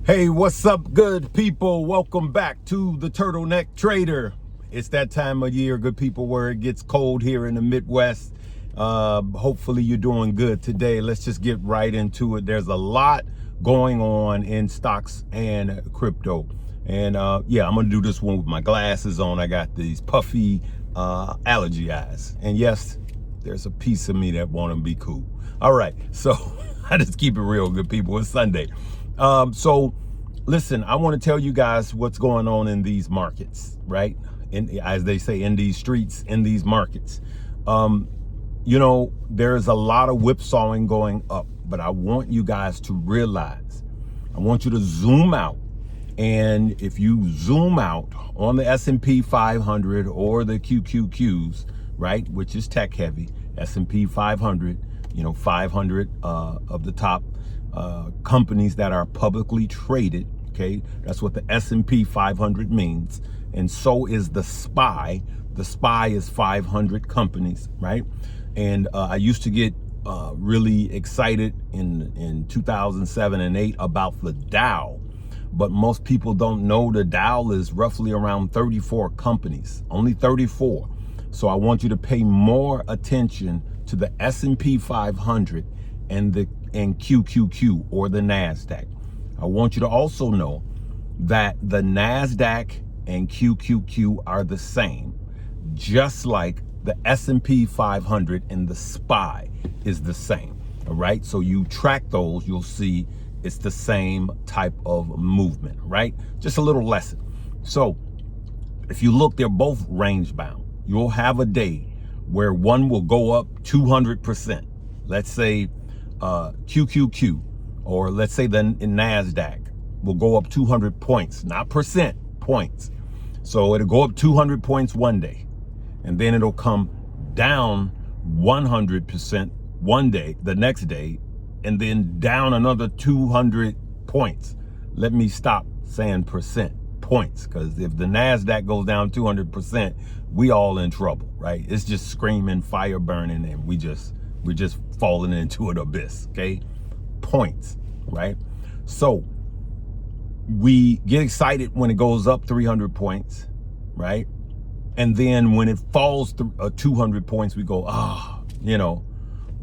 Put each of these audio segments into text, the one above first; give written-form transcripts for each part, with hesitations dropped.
Hey, what's up, good people? Welcome back to the Turtleneck Trader. It's that time of year, good people, where it gets cold here in the Midwest. Hopefully you're doing good today. Let's just get right into it. There's a lot going on in stocks and crypto. And yeah, I'm gonna do this one with my glasses on. I got these puffy allergy eyes. And yes, there's a piece of me that wanna be cool. All right, so I just keep it real, good people. It's Sunday. So listen, I want to tell you guys what's going on in these markets, right? As they say, in these streets, in these markets. You know, there's a lot of whipsawing going up, but I want you guys to realize, I want you to zoom out. And if you zoom out on the S&P 500 or the QQQs, right, which is tech heavy, S&P 500, you know, 500 of the top companies that are publicly traded. Okay, that's what the S&P 500 means. And so is the SPY. The SPY is 500 companies, right? And I used to get really excited in 2007 and 8 about the Dow. But most people don't know the Dow is roughly around 34 companies, only 34. So I want you to pay more attention to the S&P 500 and QQQ, or the NASDAQ. I want you to also know that the NASDAQ and QQQ are the same, just like the S&P 500 and the SPY is the same. All right, so you track those, you'll see it's the same type of movement, right? Just a little lesson. So if you look, they're both range bound. You'll have a day where one will go up 200%. Let's say QQQ, or let's say the NASDAQ will go up 200 points, not percent, points. So it'll go up 200 points one day, and then it'll come down 100% one day, the next day, and then down another 200 points. Let me stop saying percent, points, because if the NASDAQ goes down 200%, we all in trouble, right? It's just screaming, fire burning, and we're just falling into an abyss. Okay, points, right? So we get excited when it goes up 300 points, right? And then when it falls 200 points, we go, you know,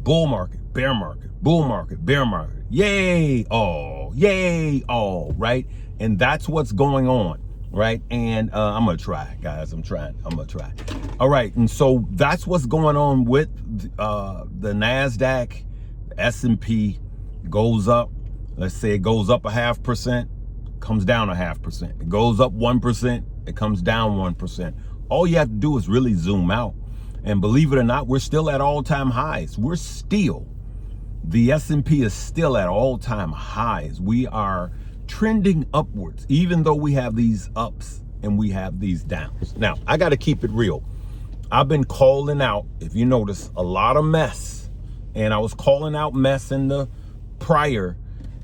bull market, bear market, bull market, bear market, yay, all, right? And that's what's going on, right? And I'm gonna try, guys. I'm gonna try. All right, and so that's what's going on with the NASDAQ. S&P goes up. Let's say it goes up 0.5%, comes down 0.5%. It goes up 1%, it comes down 1%. All you have to do is really zoom out, and believe it or not, we're still at all-time highs. The S&P is still at all-time highs. We are trending upwards, even though we have these ups and we have these downs. Now, I got to keep it real. I've been calling out, if you notice, a lot of mess, and I was calling out mess in the prior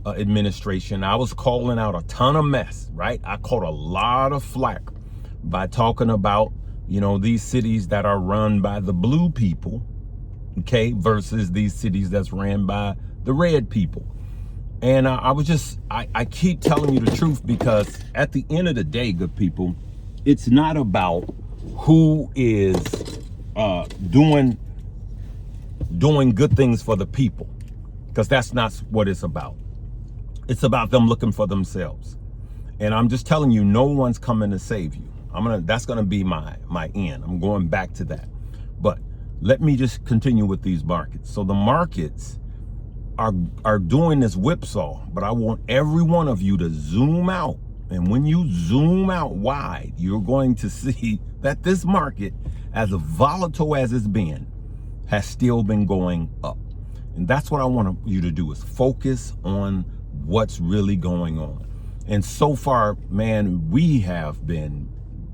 administration. I was calling out a ton of mess, right? I caught a lot of flack by talking about, you know, these cities that are run by the blue people, okay, versus these cities that's ran by the red people. And I keep telling you the truth, because at the end of the day, good people, it's not about who is doing good things for the people, because that's not what it's about. It's about them looking for themselves. And I'm just telling you, no one's coming to save you. That's gonna be my end. I'm going back to that. But let me just continue with these markets. So the markets are doing this whipsaw, but I want every one of you to zoom out. And when you zoom out wide, you're going to see that this market, as volatile as it's been, has still been going up. And that's what I want you to do, is focus on what's really going on. And so far, man, we have been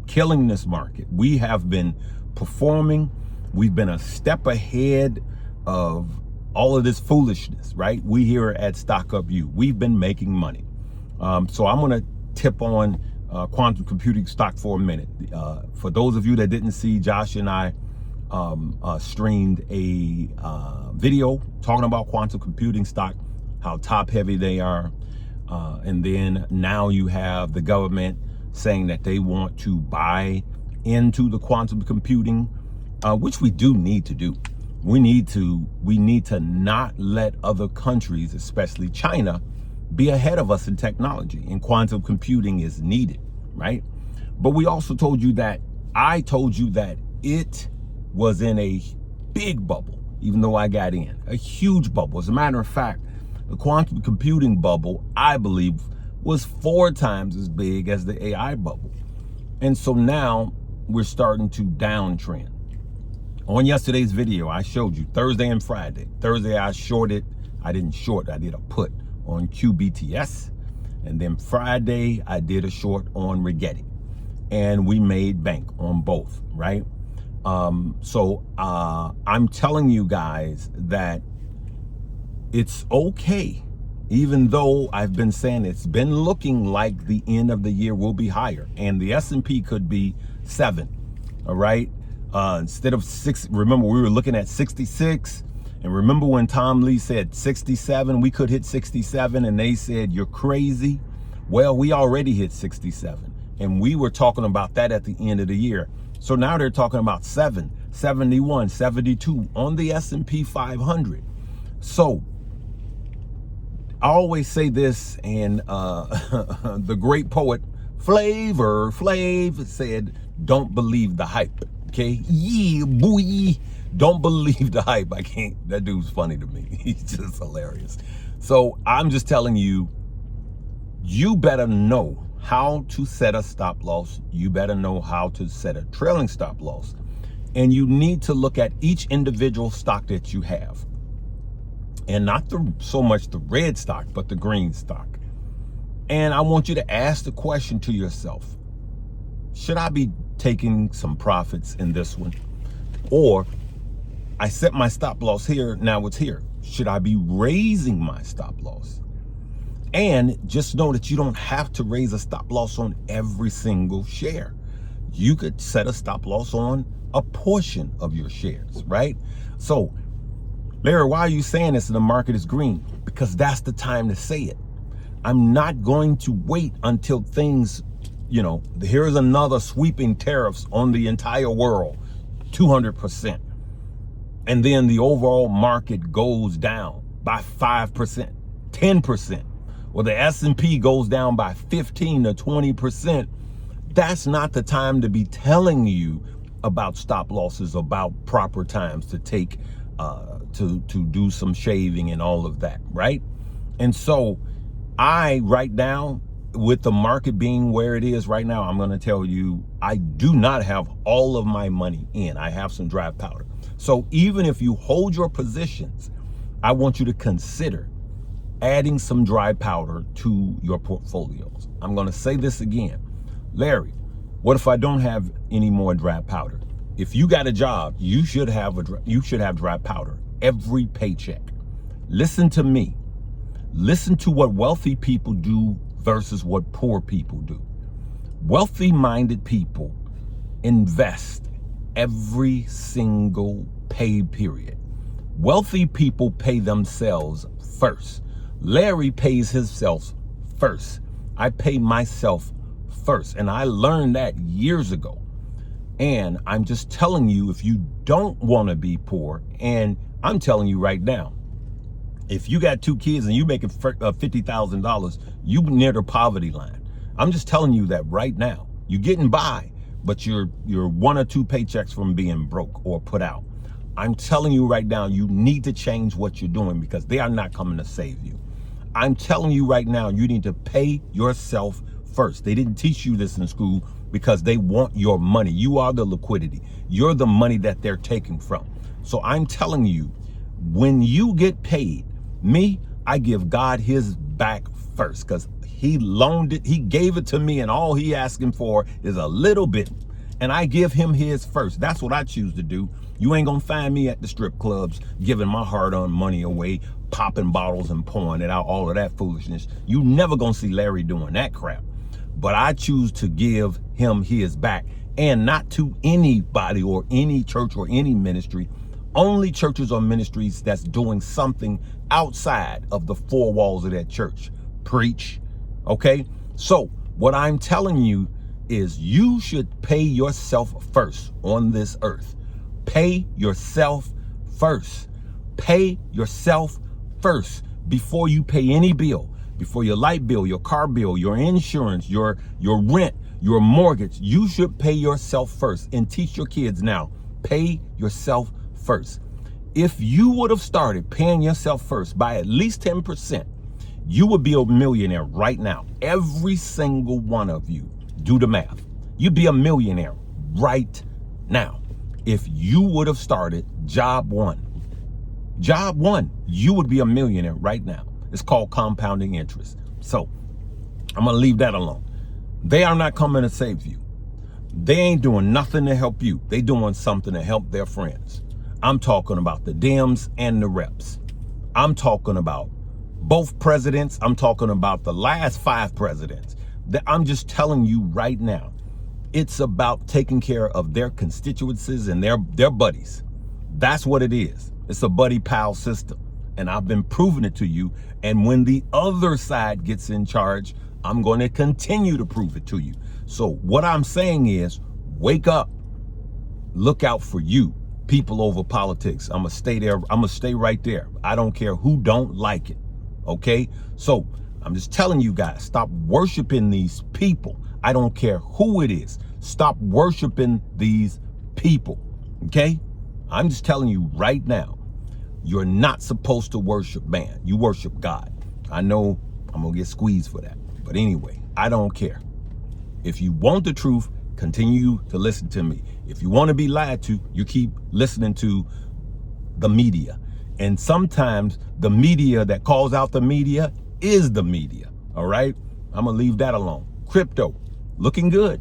killing this market. We have been performing. We've been a step ahead of all of this foolishness, right? We here at Stock Up U, we've been making money. So I'm going to tip on quantum computing stock for a minute. For those of you that didn't see, Josh and I streamed a video talking about quantum computing stock, how top heavy they are. And then now you have the government saying that they want to buy into the quantum computing, which we do need to do. We need to not let other countries, especially China, be ahead of us in technology, and quantum computing is needed, right? But we also told you that, I told you that it was in a big bubble, even though I got in, a huge bubble. As a matter of fact, the quantum computing bubble, I believe, was 4 times as big as the AI bubble. And so now we're starting to downtrend. On yesterday's video, I showed you Thursday and Friday. Thursday, I didn't short, I did a put on QBTS. And then Friday, I did a short on Rigetti. And we made bank on both, right? So I'm telling you guys that it's okay, even though I've been saying it's been looking like the end of the year will be higher, and the S&P could be 7, all right? Instead of 6, remember we were looking at 66, and remember when Tom Lee said 67, we could hit 67, and they said, you're crazy. Well, we already hit 67, and we were talking about that at the end of the year. So now they're talking about 7, 71, 72 on the S&P 500. So I always say this, and the great poet Flav said, don't believe the hype, okay? Yeah, boy, don't believe the hype. I can't, that dude's funny to me. He's just hilarious. So I'm just telling you, you better know how to set a stop loss. You better know how to set a trailing stop loss. And you need to look at each individual stock that you have. And not so much the red stock, but the green stock. And I want you to ask the question to yourself, should I be taking some profits in this one? Or I set my stop loss here, now it's here. Should I be raising my stop loss? And just know that you don't have to raise a stop loss on every single share. You could set a stop loss on a portion of your shares, right? So, Larry, why are you saying this and the market is green? Because that's the time to say it. I'm not going to wait until things, here's another sweeping tariffs on the entire world, 200%. And then the overall market goes down by 5%, 10%. Or the S&P goes down by 15 to 20%. That's not the time to be telling you about stop losses, about proper times to take to do some shaving and all of that, right? And so right now, with the market being where it is right now, I'm going to tell you, I do not have all of my money in. I have some dry powder. So even if you hold your positions, I want you to consider adding some dry powder to your portfolios. I'm going to say this again. Larry, what if I don't have any more dry powder? If you got a job, you should have dry powder every paycheck. Listen to me. Listen to what wealthy people do versus what poor people do. Wealthy-minded people invest every single pay period. Wealthy people pay themselves first. Larry pays himself first. I pay myself first. And I learned that years ago. And I'm just telling you, if you don't want to be poor, and I'm telling you right now, if you got 2 kids and you making $50,000, you near the poverty line. I'm just telling you that right now. You're getting by, but you're 1 or 2 paychecks from being broke or put out. I'm telling you right now, you need to change what you're doing because they are not coming to save you. I'm telling you right now, you need to pay yourself first. They didn't teach you this in school because they want your money. You are the liquidity. You're the money that they're taking from. So I'm telling you, when you get paid, I give God his back first because he loaned it. He gave it to me and all he asking for is a little bit. And I give him his first. That's what I choose to do. You ain't gonna find me at the strip clubs giving my hard-earned money away, popping bottles and pouring it out, all of that foolishness. You never gonna see Larry doing that crap. But I choose to give him his back, and not to anybody or any church or any ministry. Only churches or ministries that's doing something outside of the 4 walls of that church. Preach. Okay? So what I'm telling you is you should pay yourself first on this earth. Pay yourself first. Pay yourself first before you pay any bill, before your light bill, your car bill, your insurance, your rent, your mortgage. You should pay yourself first, and teach your kids now. Pay yourself first. If you would have started paying yourself first by at least 10%, you would be a millionaire right now. Every single one of you. Do the math. You'd be a millionaire right now. If you would have started job one, you would be a millionaire right now. It's called compounding interest. So I'm going to leave that alone. They are not coming to save you. They ain't doing nothing to help you. They doing something to help their friends. I'm talking about the Dems and the reps. I'm talking about both presidents. I'm talking about the last 5 presidents. I'm just telling you right now, it's about taking care of their constituencies and their buddies. That's what it is. It's a buddy pal system. And I've been proving it to you. And when the other side gets in charge, I'm going to continue to prove it to you. So what I'm saying is, wake up. Look out for you. People over politics. I'm going to stay there. I'm going to stay right there. I don't care who don't like it. Okay? So I'm just telling you guys, stop worshiping these people. I don't care who it is. Stop worshiping these people. Okay? I'm just telling you right now, you're not supposed to worship man. You worship God. I know I'm going to get squeezed for that. But anyway, I don't care. If you want the truth, continue to listen to me. If you want to be lied to, you keep listening to the media. And sometimes the media that calls out the media is the media. All right? I'm going to leave that alone. Crypto, looking good.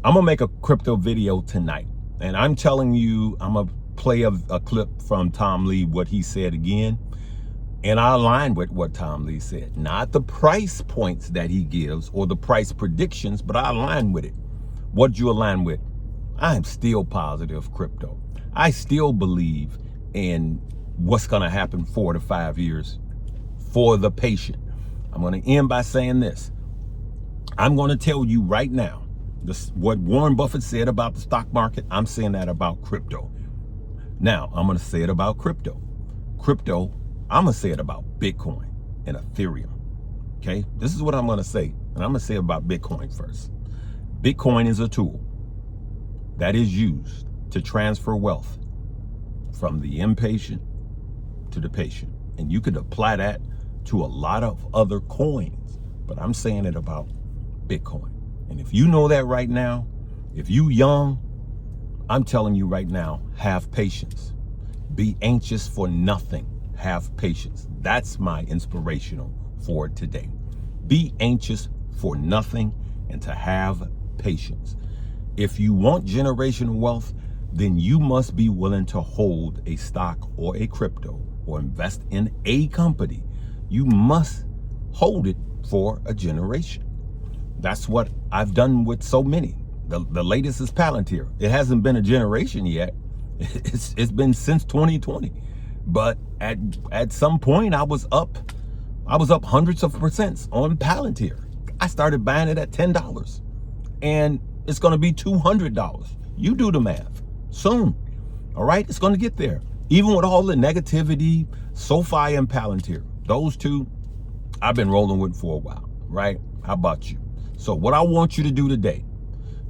I'm going to make a crypto video tonight. And I'm telling you, I'm going to play a clip from Tom Lee, what he said again. And I align with what Tom Lee said. Not the price points that he gives or the price predictions, but I align with it. What you align with? I'm still positive crypto. I still believe in what's going to happen 4 to 5 years for the patient. I'm going to end by saying this. I'm going to tell you right now, what Warren Buffett said about the stock market, I'm saying that about crypto. Now, I'm going to say it about crypto. Crypto, I'm going to say it about Bitcoin and Ethereum. Okay? This is what I'm going to say. And I'm going to say about Bitcoin first. Bitcoin is a tool that is used to transfer wealth from the impatient to the patient. And you could apply that to a lot of other coins. But I'm saying it about Bitcoin. And if you know that right now, if you young, I'm telling you right now, have patience. Be anxious for nothing. Have patience. That's my inspirational for today. Be anxious for nothing and to have patience. If you want generational wealth, then you must be willing to hold a stock or a crypto or invest in a company. You must hold it for a generation. That's what I've done with so many. The latest is Palantir. It hasn't been a generation yet. It's been since 2020. But at some point I was up hundreds of percents on Palantir. I started buying it at $10 and it's going to be $200. You do the math soon. All right. It's going to get there. Even with all the negativity, SoFi and Palantir, those two I've been rolling with for a while. Right. How about you? So what I want you to do today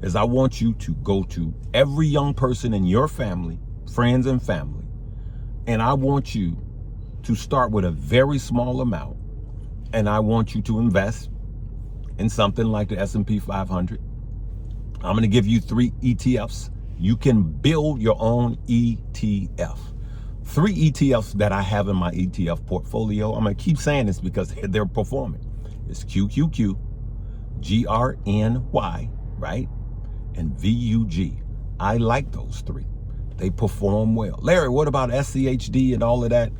is I want you to go to every young person in your family, friends and family, and I want you to start with a very small amount, and I want you to invest in something like the S&P 500. I'm going to give you 3 ETFs. You can build your own ETF. 3 ETFs that I have in my ETF portfolio. I'm going to keep saying this because they're performing. It's QQQ, GRNY, right? And VUG. I like those 3. They perform well. Larry, what about SCHD and all of that?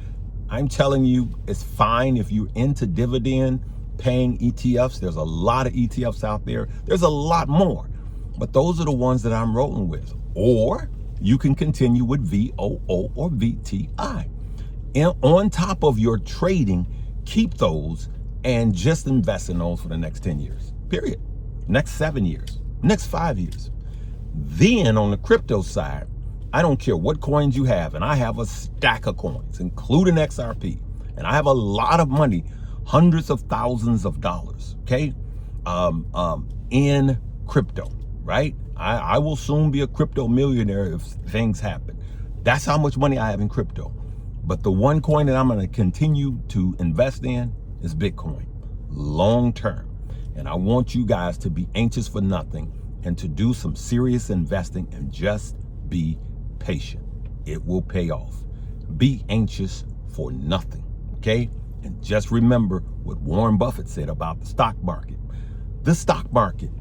I'm telling you, it's fine if you're into dividend paying ETFs. There's a lot of ETFs out there. There's a lot more. But those are the ones that I'm rolling with. Or you can continue with VOO or VTI. And on top of your trading, keep those and just invest in those for the next 10 years, period. Next 7 years, next 5 years. Then on the crypto side, I don't care what coins you have, and I have a stack of coins, including XRP, and I have a lot of money, hundreds of thousands of dollars, okay, in crypto, right? I will soon be a crypto millionaire if things happen. That's how much money I have in crypto. But the one coin that I'm going to continue to invest in is Bitcoin, long term. And I want you guys to be anxious for nothing and to do some serious investing and just be patient. It will pay off. Be anxious for nothing, okay? And just remember what Warren Buffett said about the stock market. The stock market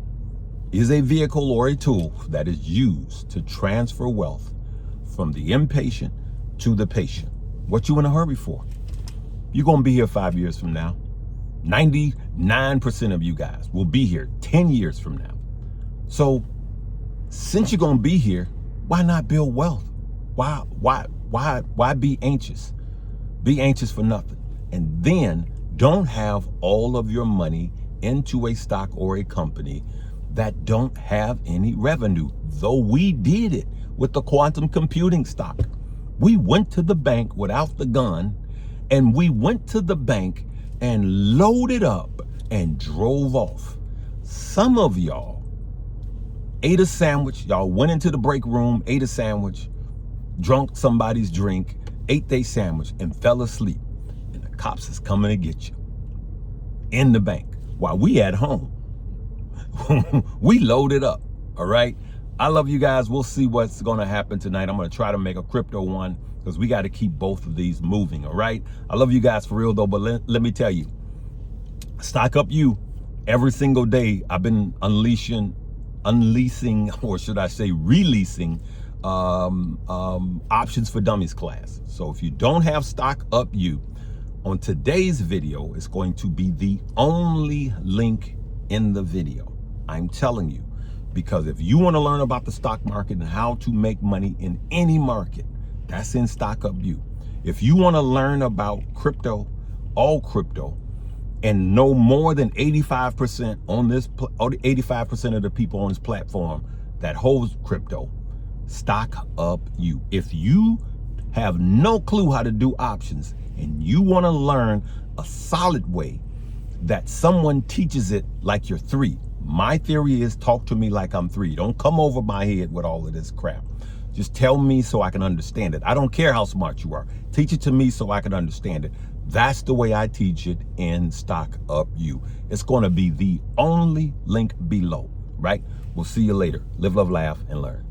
is a vehicle or a tool that is used to transfer wealth from the impatient to the patient. What you in a hurry for? You're going to be here 5 years from now. 99% of you guys will be here 10 years from now. So since you're going to be here, why not build wealth? Why be anxious? Be anxious for nothing. And then don't have all of your money into a stock or a company that don't have any revenue, though we did it with the quantum computing stock. We went to the bank without the gun, and we went to the bank and loaded up and drove off. Some of y'all ate a sandwich, y'all went into the break room, ate a sandwich, drunk somebody's drink, ate their sandwich, and fell asleep. And the cops is coming to get you in the bank while we at home. We loaded up, all right? I love you guys. We'll see what's going to happen tonight. I'm going to try to make a crypto one because we got to keep both of these moving, all right? I love you guys for real, though, but let me tell you, Stock Up You, every single day I've been unleashing, or should I say releasing Options for Dummies class. So if you don't have Stock Up You, on today's video, it's going to be the only link in the video. I'm telling you, because if you want to learn about the stock market and how to make money in any market, that's in Stock Up You. If you want to learn about crypto, all crypto, and know more than 85% on this, 85% of the people on this platform that holds crypto, Stock Up You. If you have no clue how to do options and you want to learn a solid way that someone teaches it like you're 3, my theory is talk to me like I'm 3. Don't come over my head with all of this crap. Just tell me so I can understand it. I don't care how smart you are. Teach it to me so I can understand it. That's the way I teach it in Stock Up You. It's going to be the only link below, right? We'll see you later. Live, love, laugh, and learn.